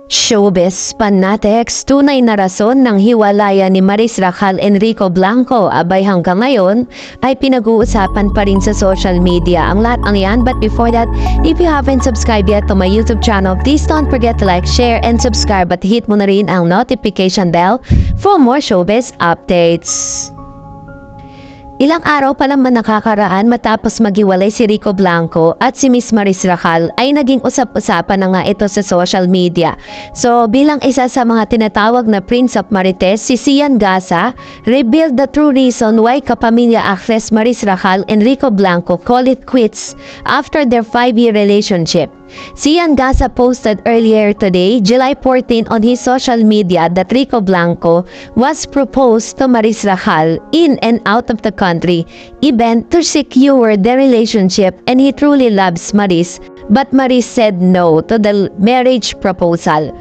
Showbiz Fanatics, tunay na rason ng hiwalayan ni Maris Racal Enrico Blanco abay hanggang ngayon ay pinag-uusapan pa rin sa social media ang lahat ng yan. But before that, if you haven't subscribed yet to my YouTube channel, please don't forget to like, share, and subscribe at hit mo na rin ang notification bell for more showbiz updates. Ilang araw pa lang nakakaraan matapos maghiwalay si Rico Blanco at si Miss Maris Racal ay naging usap-usapan na nga ito sa social media. So bilang isa sa mga tinatawag na Prince of Marites, si Sian Gasa revealed the true reason why kapamilya actress Maris Racal and Rico Blanco call it quits after their 5-year relationship. Sian Gasa posted earlier today, July 14, on his social media that Rico Blanco was proposed to Maris Racal in and out of the country event to secure their relationship, and he truly loves Maris, but Maris said no to the marriage proposal.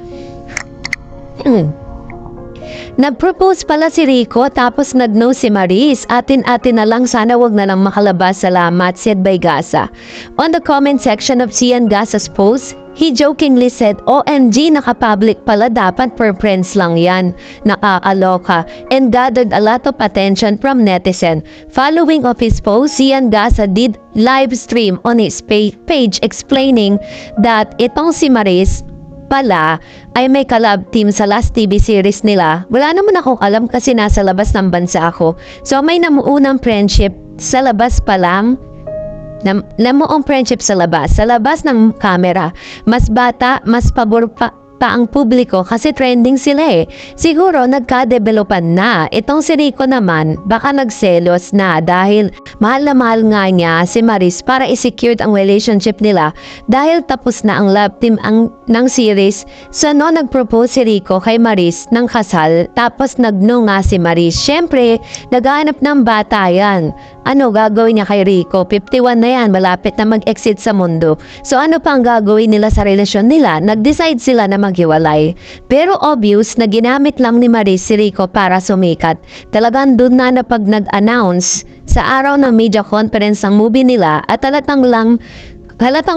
Nag-propose pala si Rico tapos nag-no si Maris. Atin-atin na lang, sana wag na lang makalabas. Salamat, said by Gasa. On the comment section of Sian Gasa's post, he jokingly said, OMG, naka-public pala, dapat per friends lang yan. Nakakaloka, and gathered a lot of attention from netizen. Following of his post, Sian Gasa did live stream on his page explaining that itong si Maris pala ay may collab team sa last TV series nila. Wala naman akong alam kasi nasa labas ng bansa ako. So may namuunang friendship sa labas pa lang. Namuong friendship sa labas ng camera. Mas bata, mas pabor pa ang publiko kasi trending sila eh. Siguro nagka-developan na. Itong si Rico naman, baka nagselos na dahil mahal na mahal nga niya si Maris para i-secure ang relationship nila dahil tapos na ang love team ng series. So no, nag-propose si Rico kay Maris ng kasal tapos nag-no nga si Maris. Syempre, naghahanap ng bata yan. Ano gagawin niya kay Rico? 51 na yan, malapit na mag-exit sa mundo. So ano pa ang gagawin nila sa relasyon nila? Nag-decide sila na maghiwalay. Pero obvious na ginamit lang ni Maris si Rico para sumikat. Talagang dun na pag nag-announce sa araw ng media conference ng movie nila at halatang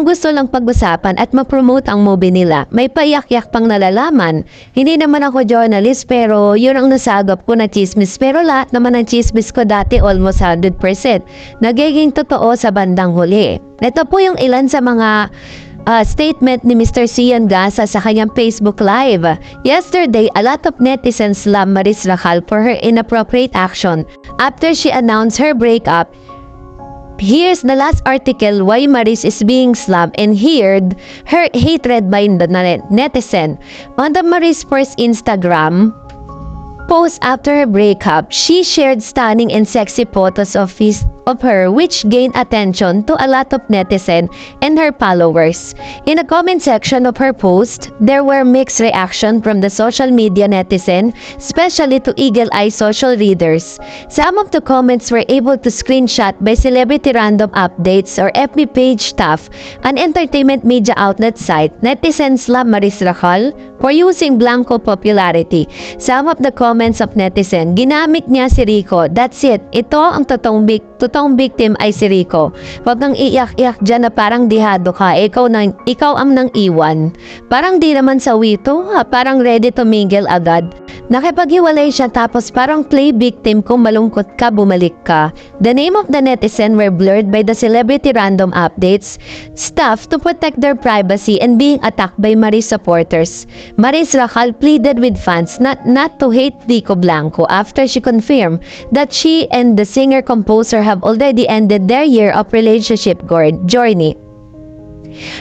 gusto lang pag-usapan at ma-promote ang movie nila. May payak-yak pang nalalaman. Hindi naman ako journalist pero yun ang nasagap ko na chismis. Pero lahat naman ng chismis ko dati almost 100% nagiging totoo sa bandang huli. Ito po yung ilan sa mga statement ni Mr. Sian Gasa sa kanyang Facebook Live. Yesterday, a lot of netizens slammed Maris Racal for her inappropriate action after she announced her breakup. Here's the last article why Maris is being slammed and heard her hatred by the netizen. On the Maris first Instagram post after her breakup, she shared stunning and sexy photos of her which gained attention to a lot of netizens and her followers. In the comment section of her post, there were mixed reaction from the social media netizen, especially to Eagle Eye social readers. Some of the comments were able to screenshot by Celebrity Random Updates or FB page staff, an entertainment media outlet site. Netizens slam Maris Racal for using Blanco popularity. Some of the comments of netizen, ginamit niya si Rico. That's it. Ito ang totoong victim ay si Rico. Huwag kang iyak-iyak dyan na parang dihado ka. Ikaw ang nang iwan. Parang di naman sa wito. Parang ready to mingle agad. Nakipaghiwalay siya tapos parang play victim kung malungkot ka, bumalik ka. The name of the netizen were blurred by the Celebrity Random Updates staff to protect their privacy and being attacked by Maris supporters. Maris Racal pleaded with fans not to hate Rico Blanco after she confirmed that she and the singer-composer have already ended their year of relationship journey.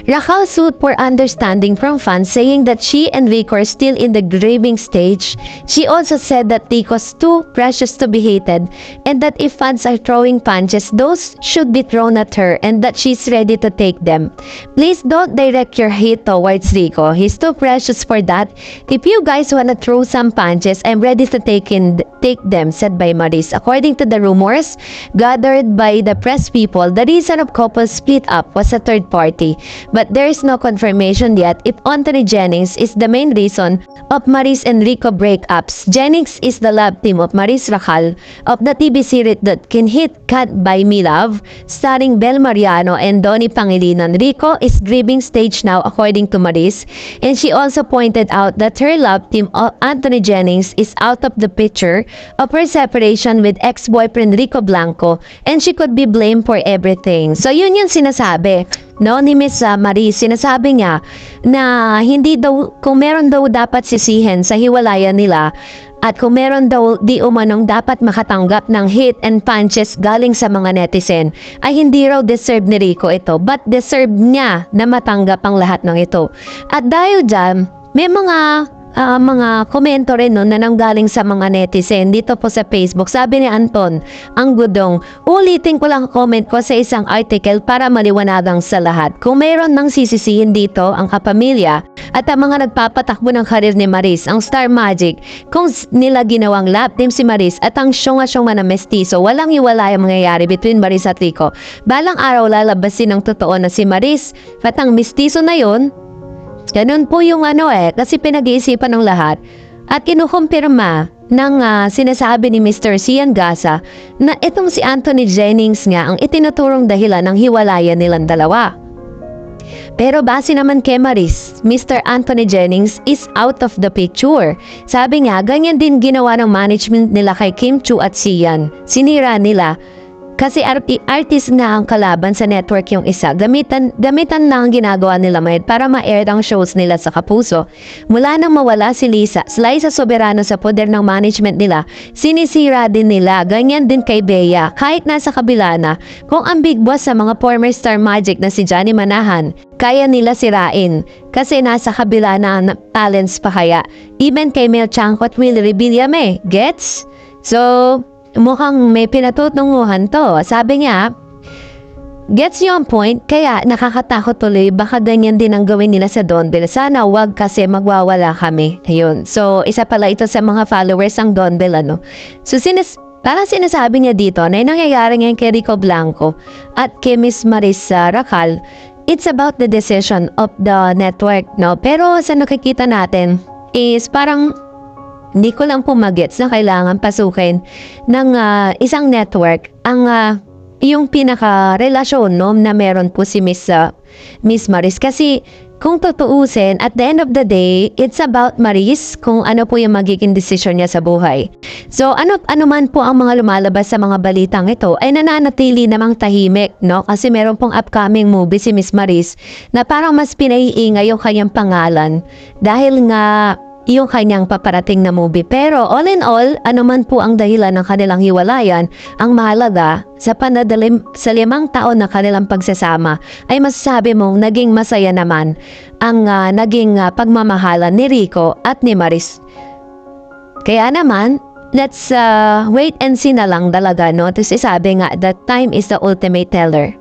Racal sued for understanding from fans, saying that she and Rico are still in the grieving stage. She also said that Rico's too precious to be hated and that if fans are throwing punches, those should be thrown at her and that she's ready to take them. Please don't direct your hate towards Rico. He's too precious for that. If you guys wanna throw some punches, I'm ready to take them, said by Maris. According to the rumors gathered by the press people, the reason of couple's split up was a third party. But there is no confirmation yet if Anthony Jennings is the main reason of Maris and Rico breakups. Jennings is the love team of Maris Racal of the TV series that can hit Can't Buy Me Love, starring Bel Mariano and Donnie Pangilinan. Rico is grieving stage now according to Maris, and she also pointed out that her love team of Anthony Jennings is out of the picture of her separation with ex-boyfriend Rico Blanco, and she could be blamed for everything. So yun yung sinasabi, no, ni Miss Maris. Sinasabi niya na hindi daw, kung meron daw dapat sisihin sa hiwalayan nila, at kung meron daw di umanong dapat makatanggap ng hit and punches galing sa mga netizen, ay hindi raw deserve ni Rico ito, but deserve niya na matanggap ang lahat ng ito. At dahil dyan, may mga komento rin no, na nanggaling sa mga netizen dito po sa Facebook. Sabi ni Anton, ang gudong, ulitin ko lang comment ko sa isang article para maliwanagang sa lahat. Kung mayroon nang sisisihin dito ang kapamilya at ang mga nagpapatakbo ng karir ni Maris, ang Star Magic, kung nila ginawang lap team si Maris at ang syonga-syonga na mestizo, walang iwalay ang mangyayari between Maris at Rico. Balang araw lalabasin ang totoo na si Maris at ang mestizo na yon. Ganun po yung kasi pinag-iisipan ng lahat at kinukumpirma ng sinasabi ni Mr. Cian Gasa na itong si Anthony Jennings nga ang itinuturong dahilan ng hiwalayan nilang dalawa. Pero base naman kay Maris, Mr. Anthony Jennings is out of the picture. Sabi nga, ganyan din ginawa ng management nila kay Kim Chu at Cian. Sinira nila. Kasi artist na ang kalaban sa network yung isa. Gamitan lang ang ginagawa nila para ma-air ang shows nila sa Kapuso. Mula nang mawala si Liza Soberano sa poder ng management nila, sinisira din nila. Ganyan din kay Bea. Kahit nasa kabila na, kung ang big boss sa mga former Star Magic na si Johnny Manahan, kaya nila sirain. Kasi nasa kabila na talents pa kaya. Even kay Mel Chanco at Willie Rebillame. Gets? So, mukhang may pinatutunguhan to. Sabi niya, gets yung point, kaya nakakatakot tuloy, baka ganyan din ang gawin nila sa Donbell. Sana wag kasi magwawala kami. Ayun. So, isa pala ito sa mga followers ng Donbell, So, parang sinasabi niya dito na yung nangyayari ngayon kay Rico Blanco at kay Miss Maris Racal, it's about the decision of the network, no? Pero sa nakikita natin is parang hindi ko lang po magets na kailangan pasukin ng isang network ang yung pinaka-relasyon no, na meron po si Miss Maris. Kasi kung tutuusin, at the end of the day, it's about Maris kung ano po yung magiging desisyon niya sa buhay. So ano man po ang mga lumalabas sa mga balitang ito ay nananatili namang tahimik, no? Kasi meron pong upcoming movie si Miss Maris na parang mas pinaiingay yung kanyang pangalan dahil nga yung kanyang paparating na movie. Pero all in all, ano man po ang dahilan ng kanilang hiwalayan, ang mahalaga sa sa 5 taon na kanilang pagsasama ay masasabi mong naging masaya naman ang naging pagmamahalan ni Rico at ni Maris. Kaya naman, let's wait and see na lang talaga, no? Tapos sabi nga, that time is the ultimate teller.